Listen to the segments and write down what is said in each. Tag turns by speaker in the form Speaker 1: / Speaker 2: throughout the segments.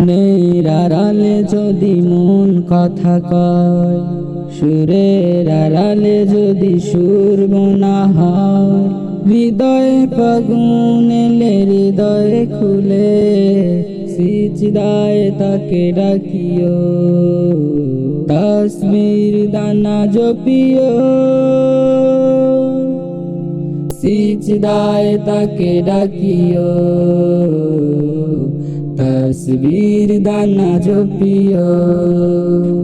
Speaker 1: মনের আড়ালে যদি মন কথা কয়, সুরের আড়ালে যদি সুর বোনা হয়, হৃদয়ে ফাগুন এলে হৃদয়ে খুলে, সিজদায় তাকে ডাকিও, তাসবির দানা জপিও, সিজদায় তাকে ডাকিও, তাসবির দানা জপিও।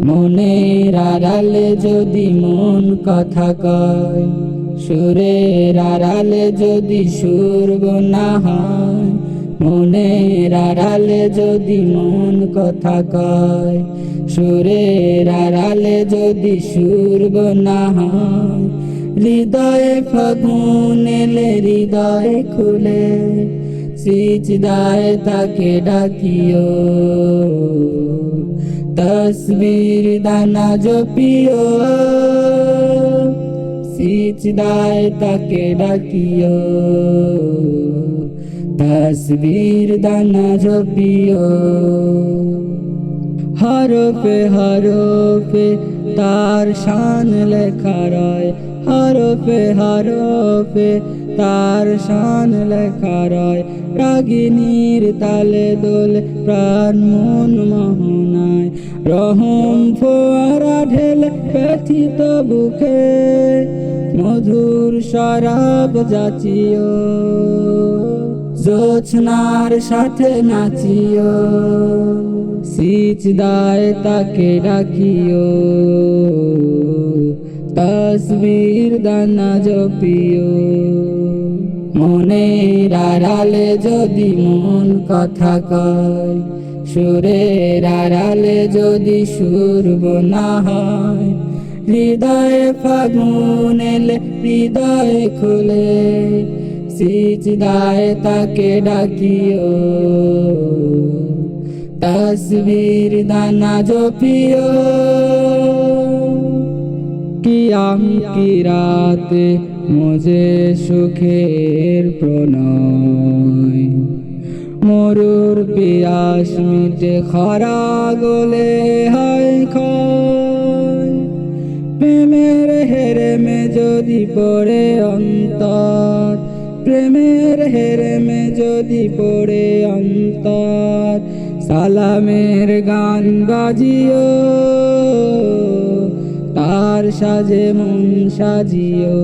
Speaker 1: মনের আড়ালে যদি মন কথা কয়, সুরের আড়ালে যদি সুর বোনা হয়, মনের আড়ালে যদি মন কথা কয়, সুরের আড়ালে যদি সুর বোনা হয়, হৃদয়ে ফাগুন এলে হৃদয়ে খুলে, সিজদায় তাকে ডাকিও, তাসবির দানা জপিও, সিজদায় তাকে ডাকিও, তাসবির দানা জপিও। হরফে হরফে তার শান লেখা রয়, হরফে হরফে তার শান লেখা রয়, রাগিনীর তালে দোলে প্রাণ মন মোহনায়, রহম ফোয়ারা ঢেলে ব্যথিত বুকে, মধুর শরাব যাচিও, জোছনার সাথে নাচিও, সিজদায় তাকে ডাকিও, তাসবির দানা জপিও। মনের আড়ালে যদি মন কথা কয়, সুরের আড়ালে যদি সুর বোনা হয়, হৃদয়ে ফাগুন এলে হৃদয়ে খুলে, সিজদায় তাকে ডাকিও, তাসবির দানা জপিও। কিয়াম কি রাতে মুঝে সুখের প্রণয়, মরুর পিয়াস মিটে খরা গলে হয় ক্ষয়, প্রেমের হেরেমে যদি পড়ে অন্তর, প্রেমের হেরেমে যদি পড়ে অন্তর, সালামের গান বাজিও, তার সাজে মন সাজিও,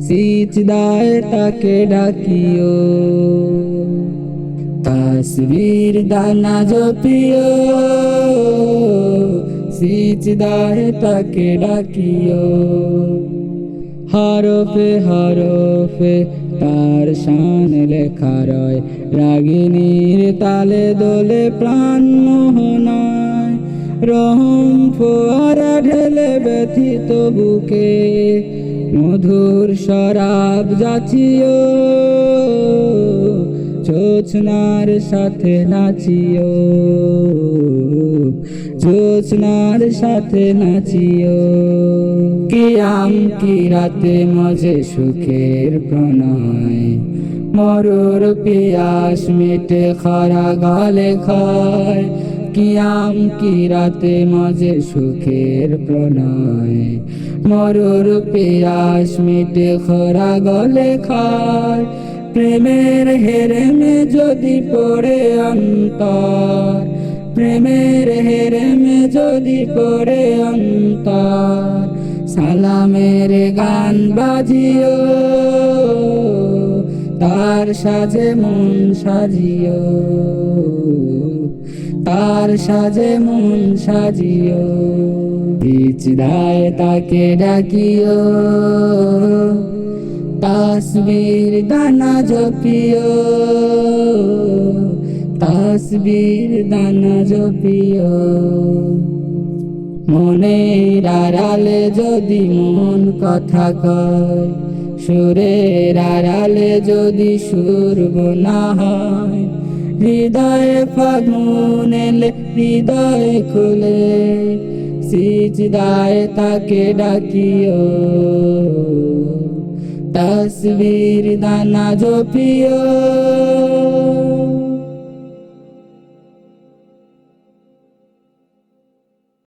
Speaker 1: সিজদায় তাকে ডাকিও, তাসবির দানা জপিও, সিজদায় তাকে ডাকিও। হরফে হরফে তার শান লেখা রয়, রাগিনীর তালে দোলে প্রাণ মোহনায়, রহম ফোয়ারা ঢেলে ব্যথিত বুকে, মধুর শরাব যাচিও, জোছনার সাথে নাচিও, জোছনার সাথে নাচিও। কিয়াম কি রাতে মজে সুখের প্রণয়, মরুর পিয়াস মিটে খরা গলে খায়, কিয়াম কি রাতে মজে সুখের প্রণয়, মরুর পিয়াস মিটে খরা গলে খায়, প্রেমের হেরেমে যদি পড়ে অন্তর, প্রেমের হেরেমে যদি পড়ে অন্তর, সালামের গান বাজিও, তার সাজে মন সাজিও, তার সাজে মন সাজিও, সিজদায় তাকে ডাকিও, তাসবির দানা জপিও, তাসবির দানা জপিও। মনের আড়ালে যদি মন কথা কয়, সুরের আড়ালে যদি সুর বোনা হয়, হৃদয়ে ফাগুন এলে হৃদয়ে খুলে, সিজদায় তাকে ডাকিও, তাসবির দানা জপিও।